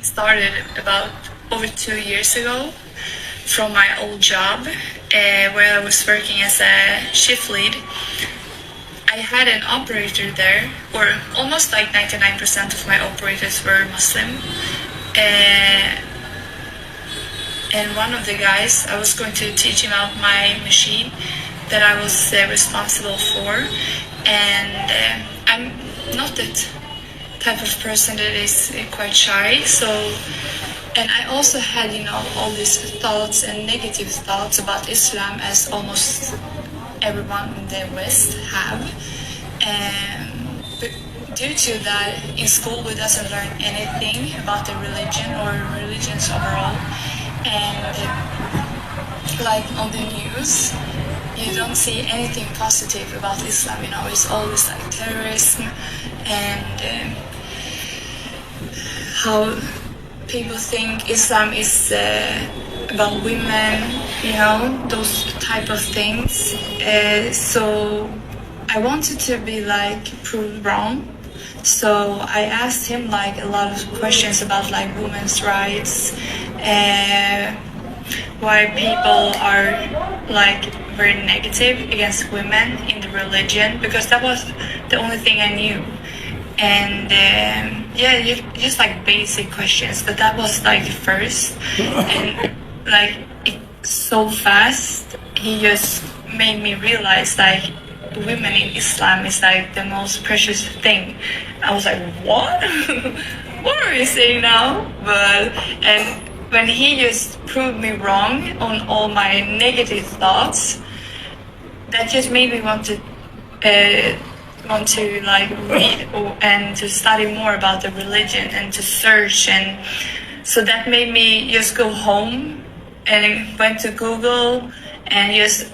started about over 2 years ago from my old job where I was working as a shift lead. I had an operator there, or almost like 99% of my operators were Muslim. And one of the guys, I was going to teach him out my machine that I was responsible for. And I'm not that type of person that is quite shy. So, and I also had, all these thoughts and negative thoughts about Islam, as almost everyone in the West have. But due to that, in school we doesn't learn anything about the religion or religions overall. And like on the news, you don't see anything positive about Islam. It's always like terrorism and how people think Islam is about women, those type of things. So I wanted to be proved wrong. So I asked him a lot of questions about women's rights, why people are very negative against women in the religion, because that was the only thing I knew. And just basic questions, but that was first. And so fast, he just made me realize women in Islam is the most precious thing. I was like, what? What are you saying now? And when he just proved me wrong on all my negative thoughts, that just made me want to read and to study more about the religion and to search. And so that made me just go home and went to Google and just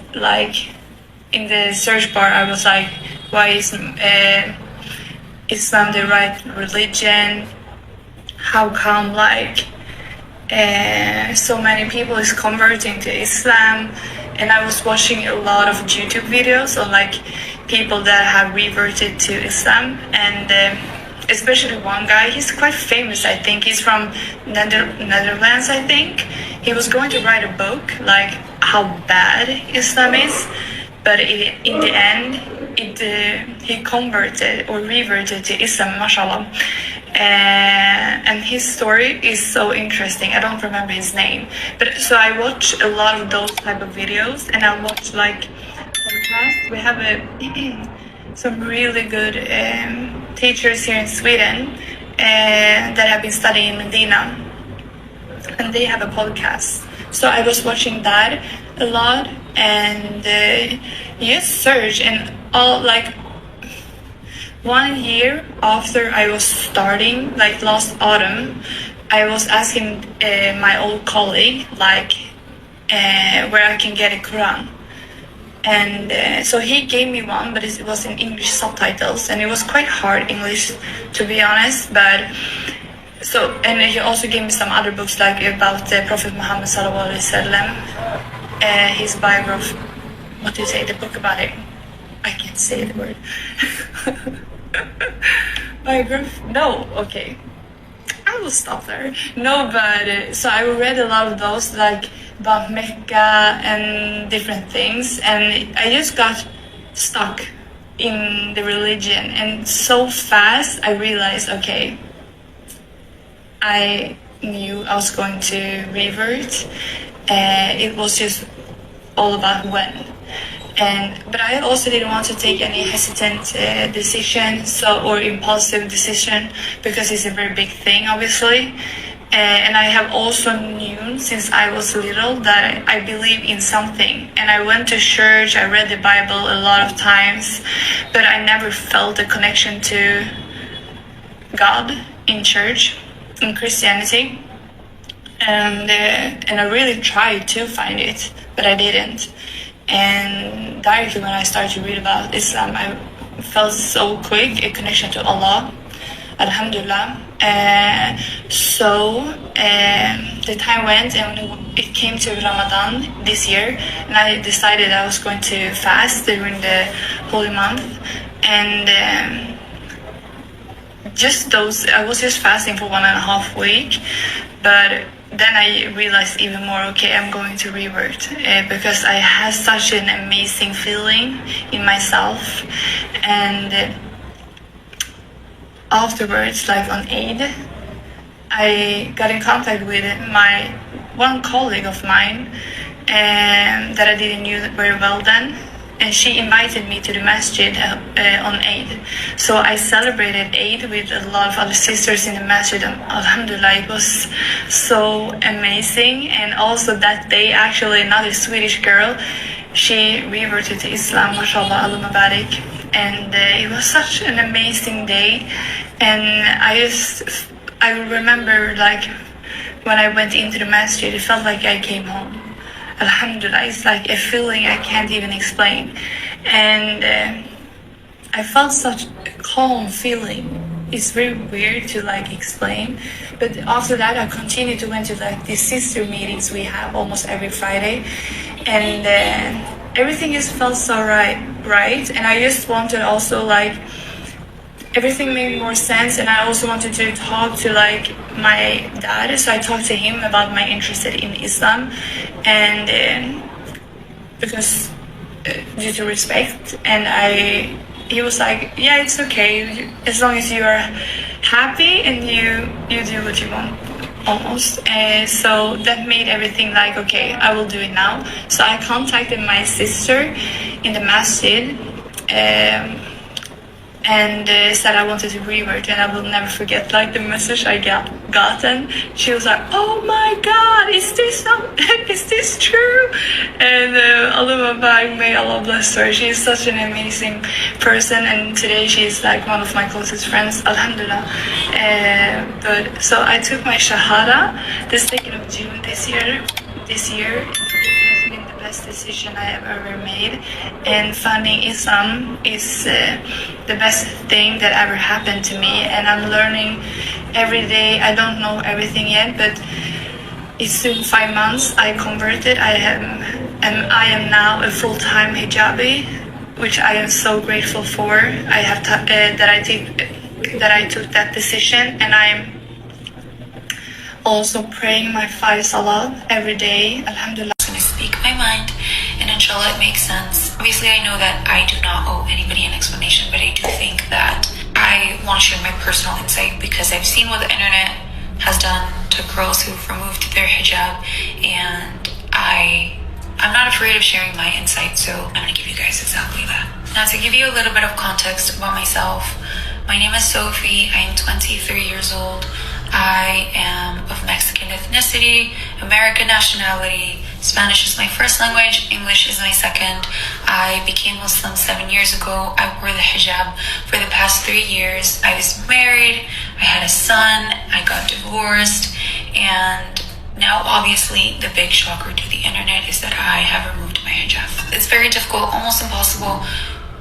in the search bar I was why is Islam the right religion? How come so many people is converting to Islam? And I was watching a lot of YouTube videos of people that have reverted to Islam, and especially one guy, he's quite famous, I think. He's from Netherlands, I think. He was going to write a book how bad Islam is, but in the end he converted or reverted to Islam, mashallah. And his story is so interesting. I don't remember his name, but so I watch a lot of those type of videos, and I watch podcasts. We have some really good teachers here in Sweden that have been studying in Medina, and they have a podcast. So I was watching that a lot, and just search, and all 1 year after I was starting, last autumn, I was asking my old colleague where I can get a Quran. And so he gave me one, but it was in English subtitles, and it was quite hard English, to be honest. But so, and he also gave me some other books about Prophet Muhammad sallallahu alaihi wasallam, his biography. What do you say? The book about it. I can't say the word. Biography? No. Okay. I will stop there. No, but so I read a lot of those about Mecca and different things, and I just got stuck in the religion, and so fast I realized, okay, I knew I was going to revert. It was just all about when. But I also didn't want to take any hesitant decision, or impulsive decision, because it's a very big thing, obviously. And I have also known since I was little that I believe in something. And I went to church, I read the Bible a lot of times, but I never felt a connection to God in church, in Christianity. And I really tried to find it, but I didn't. And directly when I started to read about Islam, I felt so quick a connection to Allah, alhamdulillah. So the time went, and it came to Ramadan this year, and I decided I was going to fast during the holy month. And I was just fasting for 1.5 weeks, but then I realized even more, okay, I'm going to revert because I had such an amazing feeling in myself. And afterwards, like on Eid, I got in contact with one colleague of mine that I didn't know very well then, and she invited me to the masjid on Eid. So I celebrated Eid with a lot of other sisters in the masjid, and alhamdulillah, it was so amazing. And also that day, actually, another Swedish girl, she reverted to Islam, mashallah, Allah Mabarak. And it was such an amazing day. And I remember, like, when I went into the masjid, it felt like I came home. Alhamdulillah, it's like a feeling I can't even explain. And I felt such a calm feeling. It's very weird to like explain. But after that, I continued to went to like these sister meetings we have almost every Friday. And everything just felt so right. And I just wanted also like, everything made more sense, and I also wanted to talk to like my dad, so I talked to him about my interest in Islam, and because due to respect, and he was like, yeah, it's okay as long as you are happy and you do what you want, almost. So that made everything like, okay, I will do it now. So I contacted my sister in the masjid, and said I wanted to revert, and I will never forget like the message I gotten. She was like, oh my god, is this true? And Allah Mabarak, may Allah bless her. She is such an amazing person, and today she is like one of my closest friends, alhamdulillah. But so I took my shahada the 2nd of June this year. Best decision I have ever made, and finding Islam is the best thing that ever happened to me, and I'm learning every day. I don't know everything yet, but it's soon 5 months I converted. I am now a full-time hijabi, which I am so grateful for. I have that I took that decision, and I'm also praying my 5 salat every day, alhamdulillah. Speak my mind, and inshallah it makes sense. Obviously I know that I do not owe anybody an explanation, but I do think that I want to share my personal insight because I've seen what the internet has done to girls who've removed their hijab, and I'm not afraid of sharing my insight, so I'm going to give you guys exactly that. Now, to give you a little bit of context about myself, my name is Sophie. I am 23 years old. I am of Mexican ethnicity, American nationality. Spanish is my first language, English is my second. I became Muslim 7 years ago. I wore the hijab for the past 3 years. I was married, I had a son, I got divorced, and now obviously the big shocker to the internet is that I have removed my hijab. It's very difficult, almost impossible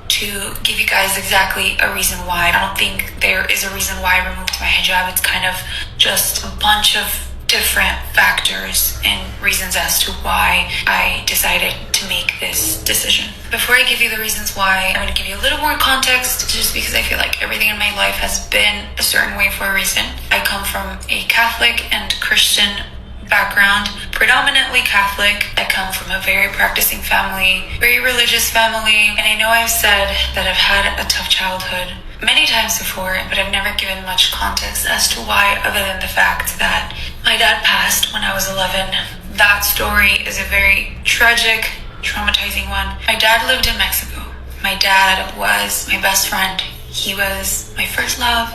to give you guys exactly a reason why. I don't think there is a reason why I removed my hijab. It's kind of just a bunch of different factors and reasons as to why I decided to make this decision. Before I give you the reasons why, I'm going to give you a little more context, just because I feel like everything in my life has been a certain way for a reason. I come from a Catholic and Christian background, predominantly Catholic. I come from a very practicing family, very religious family, and I know I've said that I've had a tough childhood many times before, but I've never given much context as to why, other than the fact that my dad passed when I was 11. That story is a very tragic, traumatizing one. My dad lived in Mexico. My dad was my best friend. He was my first love.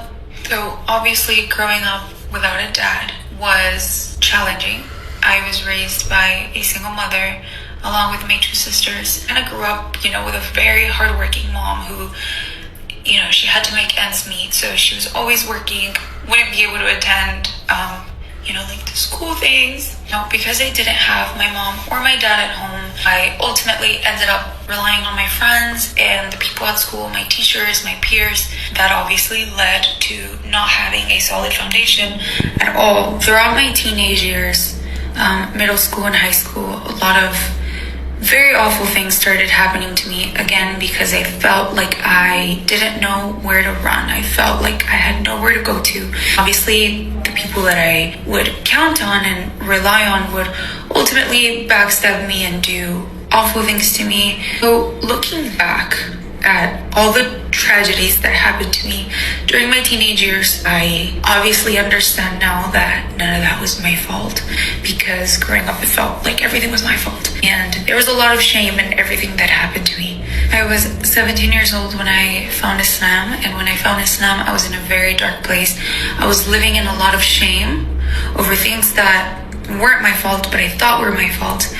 So obviously growing up without a dad was challenging. I was raised by a single mother along with my 2 sisters, and I grew up, with a very hardworking mom who, she had to make ends meet, so she was always working, wouldn't be able to attend, like the school things. Because I didn't have my mom or my dad at home, I ultimately ended up relying on my friends and the people at school, my teachers, my peers. That obviously led to not having a solid foundation at all. Throughout my teenage years, middle school and high school, a lot of very awful things started happening to me again because I felt like I didn't know where to run. I felt like I had nowhere to go to. Obviously, the people that I would count on and rely on would ultimately backstab me and do awful things to me. So looking back at all the tragedies that happened to me during my teenage years, I obviously understand now that none of that was my fault, because growing up it felt like everything was my fault. And there was a lot of shame in everything that happened to me. I was 17 years old when I found Islam, and when I found Islam, I was in a very dark place. I was living in a lot of shame over things that weren't my fault, but I thought were my fault.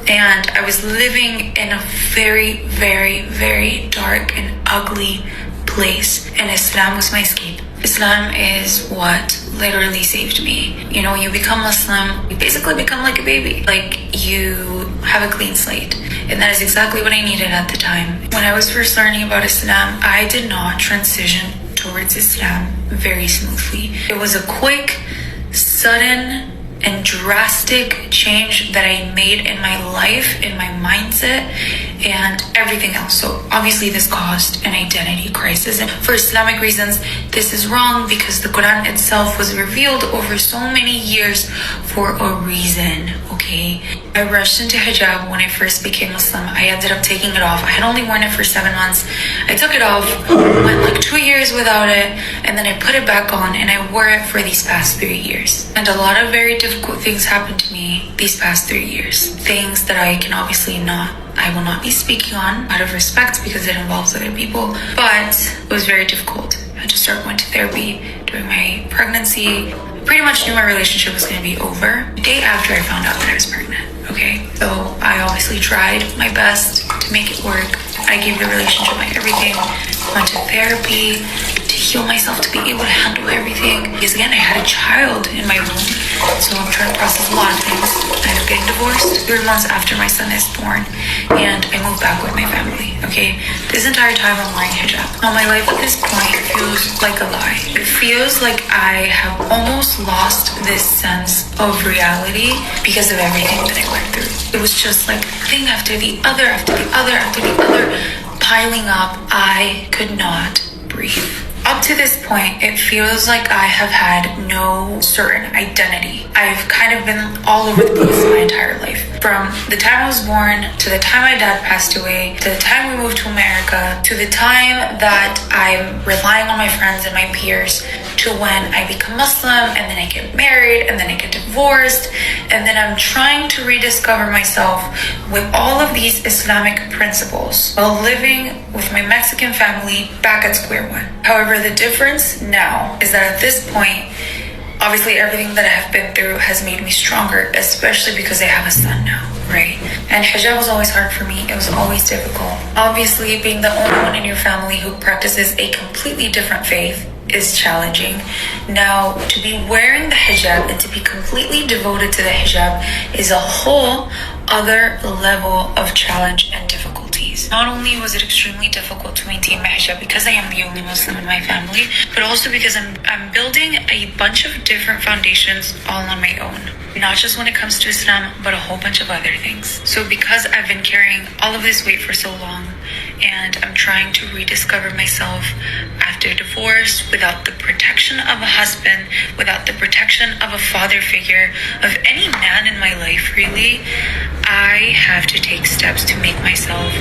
And I was living in a very, very, very dark and ugly place. And Islam was my escape. Islam is what literally saved me. You know, when you become Muslim, you basically become like a baby. Like, you have a clean slate. And that is exactly what I needed at the time. When I was first learning about Islam, I did not transition towards Islam very smoothly. It was a quick, sudden, and drastic change that I made in my life, in my mindset, and everything else. So obviously this caused an identity crisis. And for Islamic reasons, this is wrong because the Quran itself was revealed over so many years for a reason, okay? I rushed into hijab when I first became Muslim. I ended up taking it off. I had only worn it for 7 months. I took it off, went like 2 years without it, and then I put it back on, and I wore it for these past 3 years. And a lot of very difficult things happened to me these past 3 years. Things that I will not be speaking on out of respect because it involves other people, but it was very difficult. I had to start going to therapy during my pregnancy. I pretty much knew my relationship was going to be over the day after I found out that I was pregnant, okay? So I obviously tried my best to make it work. I gave the relationship my everything, went to therapy to heal myself, to be able to handle everything. Because again, I had a child in my womb, so I'm trying to process a lot of things. I ended up getting divorced 3 months after my son is born, and I moved back with my family, okay? This entire time I'm wearing hijab. Now my life at this point feels like a lie. It feels like I have almost lost this sense of reality because of everything that I went through. It was just like thing after the other, after the other, after the other, piling up. I could not breathe. Up to this point, it feels like I have had no certain identity. I've kind of been all over the place my entire life. From the time I was born, to the time my dad passed away, to the time we moved to America, to the time that I'm relying on my friends and my peers, to when I become Muslim, and then I get married, and then I get divorced, and then I'm trying to rediscover myself with all of these Islamic principles while living with my Mexican family back at square one. However, the difference now is that at this point, obviously everything that I have been through has made me stronger, especially because I have a son now, right? And hijab was always hard for me. It was always difficult. Obviously, being the only one in your family who practices a completely different faith is challenging. Now, to be wearing the hijab and to be completely devoted to the hijab is a whole other level of challenge and difficulties. Not only was it extremely difficult to maintain my hijab because I am the only Muslim in my family, but also because I'm building a bunch of different foundations all on my own. Not just when it comes to Islam, but a whole bunch of other things. So because I've been carrying all of this weight for so long, and I'm trying to rediscover myself after divorce, without the protection of a husband, without the protection of a father figure, of any man in my life really, I have to take steps to make myself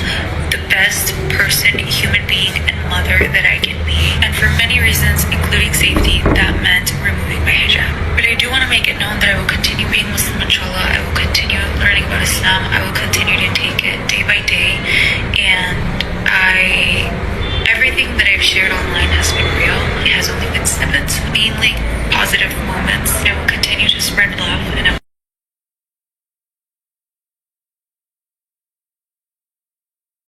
the best person, human being, and mother that I can be. And for many reasons, including safety, that meant removing my hijab. But I do want to make it known that I will continue being Muslim, inshallah. I will continue learning about Islam. I will continue to take it day by day. And everything that I've shared online has been real. It has only been snippets, mainly positive moments. I will continue to spread love and